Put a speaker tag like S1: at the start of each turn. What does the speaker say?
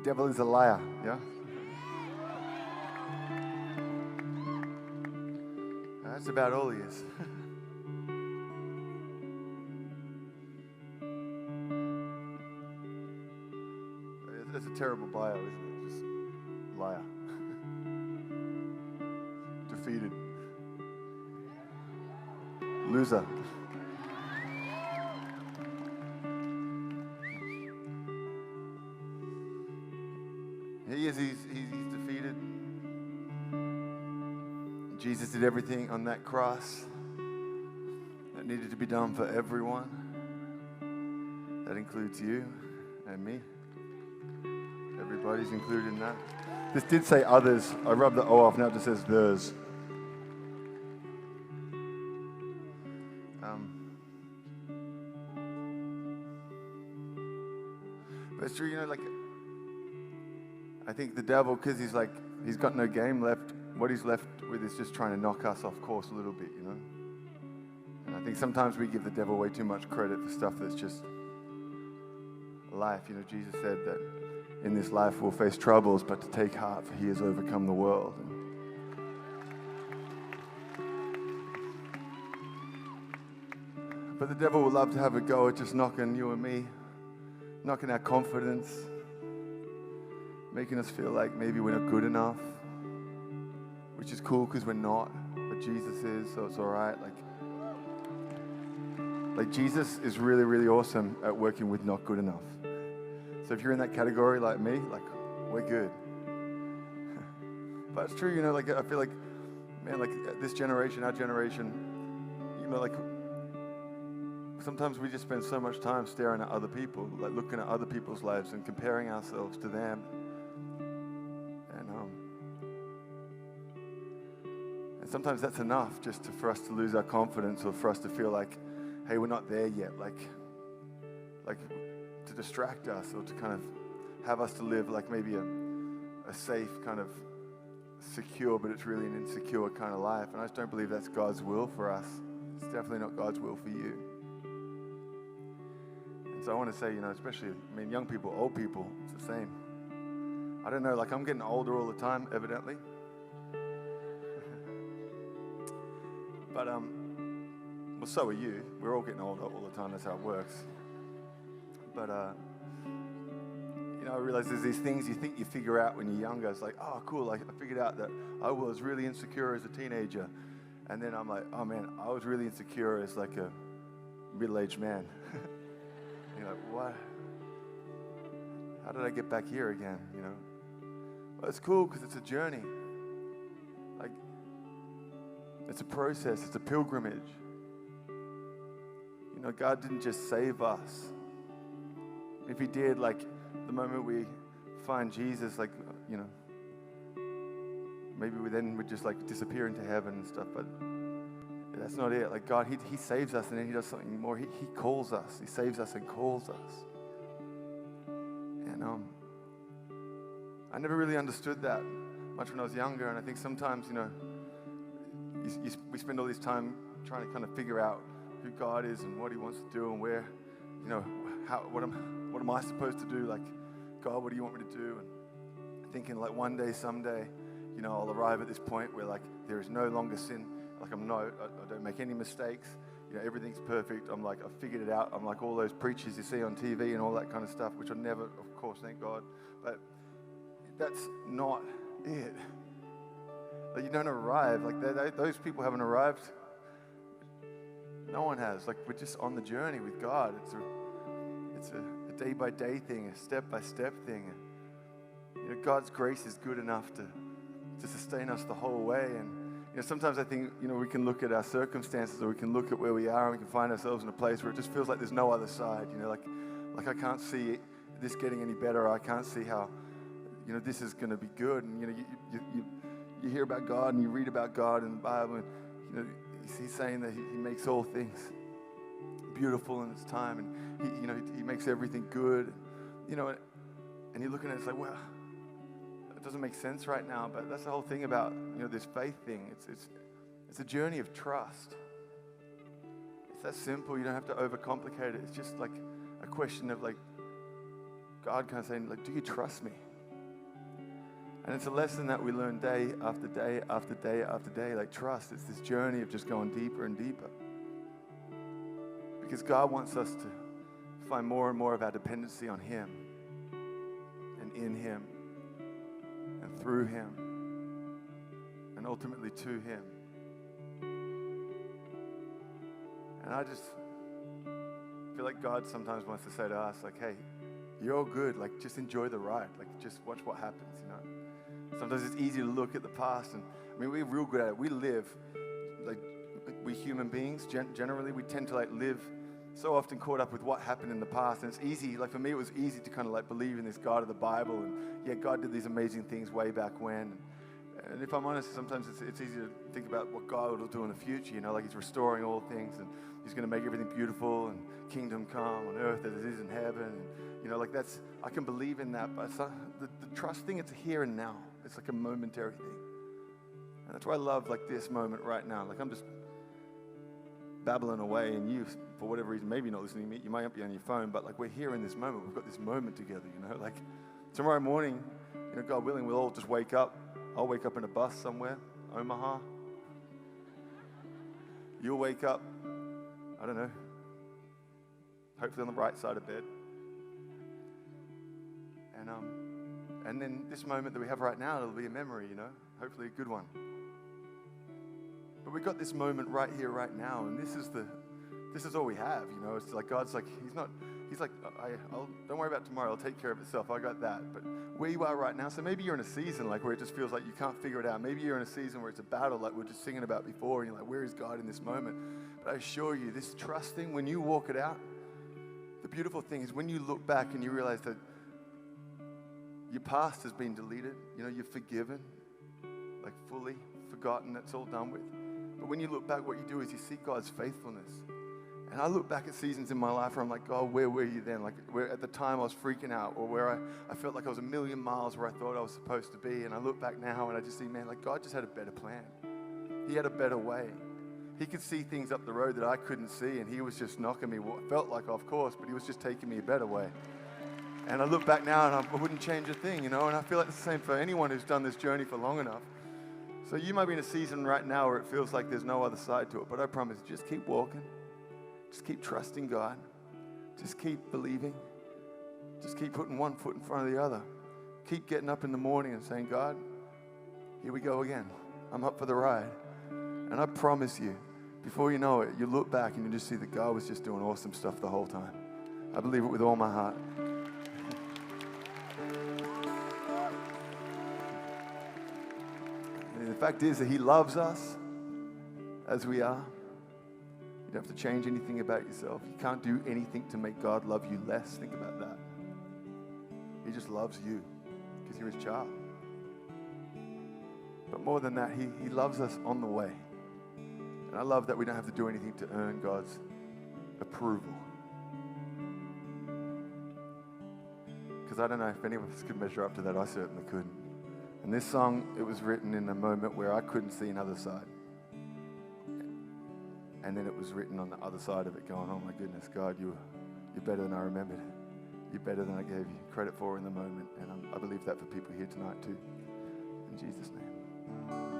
S1: devil is a liar, yeah? That's about all he is. That's a terrible bio, isn't it? Just liar. Defeated. Loser. He is, he's defeated. Jesus did everything on that cross that needed to be done for everyone. That includes you and me. Everybody's included in that. This did say others. I rubbed the O off, now it just says theirs. But it's true, you know, like, I think the devil, because he's got no game left, what he's left with is just trying to knock us off course a little bit, you know? And I think sometimes we give the devil way too much credit for stuff that's just life. You know, Jesus said that in this life we'll face troubles, but to take heart, for he has overcome the world. But the devil would love to have a go at just knocking you and me, knocking our confidence, making us feel like maybe we're not good enough, which is cool because we're not, but Jesus is, so it's all right. Like Jesus is really, really awesome at working with not good enough. So if you're in that category like me, like, we're good. But it's true, you know, like, I feel like, man, like, this generation, our generation, you know, like, sometimes we just spend so much time staring at other people, like looking at other people's lives and comparing ourselves to them. And sometimes that's enough just for us to lose our confidence, or for us to feel like, hey, we're not there yet, like to distract us, or to kind of have us to live like maybe a safe kind of secure, but it's really an insecure kind of life. And I just don't believe that's God's will for us. It's definitely not God's will for you. And so I want to say, you know, especially, I mean, young people, old people, it's the same. I don't know, like, I'm getting older all the time, evidently. But, well, so are you. We're all getting older all the time. That's how it works. But, you know, I realize there's these things you think you figure out when you're younger. It's like, oh, cool. Like, I figured out that I was really insecure as a teenager. And then I'm like, oh, man, I was really insecure as, like, a middle-aged man. You're like, what? How did I get back here again, you know? Well, it's cool because it's a journey. Like, it's a process. It's a pilgrimage. You know, God didn't just save us. If he did, like, the moment we find Jesus, like, you know, maybe we then would just, like, disappear into heaven and stuff, but that's not it. Like, God, he saves us, and then he does something more. He calls us. He saves us and calls us. And I never really understood that much when I was younger, and I think sometimes, you know, we spend all this time trying to kind of figure out who God is and what he wants to do and where, you know, what am I supposed to do? Like, God, what do you want me to do? And thinking, like, one day, someday, you know, I'll arrive at this point where, like, there is no longer sin. Like, I don't make any mistakes. You know, everything's perfect. I'm like, I've figured it out. I'm like all those preachers you see on TV and all that kind of stuff, which I never, of course, thank God. But that's not it. Like, you don't arrive. Like, those people haven't arrived. No one has. Like, we're just on the journey with God. It's a day-by-day thing, a step-by-step thing. You know, God's grace is good enough to sustain us the whole way. And you know, sometimes I think, you know, we can look at our circumstances, or we can look at where we are, and we can find ourselves in a place where it just feels like there's no other side. You know, like I can't see this getting any better. Or I can't see how, you know, this is going to be good. And you know, you hear about God and you read about God in the Bible, and you know, he's saying that he makes all things beautiful in its time, and he makes everything good. You know, and you're looking at it, it's like, well, it doesn't make sense right now, but that's the whole thing about, you know, this faith thing. It's a journey of trust. It's that simple. You don't have to overcomplicate it. It's just like a question of, like, God kind of saying, like, do you trust me? And it's a lesson that we learn day after day after day after day. Like trust, it's this journey of just going deeper and deeper. Because God wants us to find more and more of our dependency on Him and in Him and through Him and ultimately to Him. And I just feel like God sometimes wants to say to us, like, hey, you're all good. Like, just enjoy the ride. Like, just watch what happens, you know. Sometimes it's easy to look at the past. And, I mean, we're real good at it. We live, like we human beings, generally, we tend to, like, live so often caught up with what happened in the past. And it's easy, like, for me, it was easy to kind of, like, believe in this God of the Bible. And, yeah, God did these amazing things way back when. And if I'm honest, sometimes it's easy to think about what God will do in the future, you know, like He's restoring all things and He's going to make everything beautiful and kingdom come on earth as it is in heaven. And, you know, like that's, I can believe in that, but the trust thing, it's here and now. It's like a momentary thing. And that's why I love like this moment right now. Like I'm just babbling away and you, for whatever reason, maybe you're not listening to me, you might not be on your phone, but like we're here in this moment. We've got this moment together, you know, like tomorrow morning, you know, God willing, we'll all just wake up. I'll wake up in a bus somewhere, Omaha. You'll wake up, I don't know, hopefully on the right side of bed. And then this moment that we have right now, it'll be a memory, you know, hopefully a good one. But we've got this moment right here, right now, and this is all we have, you know. It's like God's like, He's like, don't worry about tomorrow, it'll take care of itself. I got that. But where you are right now, so maybe you're in a season like where it just feels like you can't figure it out. Maybe you're in a season where it's a battle like we are just singing about before, and you're like, where is God in this moment? But I assure you, this trust thing, when you walk it out, the beautiful thing is when you look back and you realize that your past has been deleted, you know, you're forgiven, like fully forgotten, that's all done with. But when you look back, what you do is you see God's faithfulness. And I look back at seasons in my life where I'm like, God, where were you then? Like where at the time I was freaking out, or where I felt like I was a million miles where I thought I was supposed to be. And I look back now and I just see, man, like God just had a better plan. He had a better way. He could see things up the road that I couldn't see, and He was just knocking me, what felt like off course, but He was just taking me a better way. And I look back now and I wouldn't change a thing, you know, and I feel like it's the same for anyone who's done this journey for long enough. So you might be in a season right now where it feels like there's no other side to it, but I promise, just keep walking. Just keep trusting God. Just keep believing. Just keep putting one foot in front of the other. Keep getting up in the morning and saying, God, here we go again. I'm up for the ride. And I promise you, before you know it, you look back and you just see that God was just doing awesome stuff the whole time. I believe it with all my heart. And the fact is that He loves us as we are. You don't have to change anything about yourself. You can't do anything to make God love you less. Think about that. He just loves you because you're His child. But more than that, He loves us on the way. And I love that we don't have to do anything to earn God's approval. Because I don't know if any of us could measure up to that. I certainly couldn't. And this song, it was written in a moment where I couldn't see another side. And then it was written on the other side of it going, oh my goodness, God, you're better than I remembered. You're better than I gave you credit for in the moment. And I believe that for people here tonight too. In Jesus' name.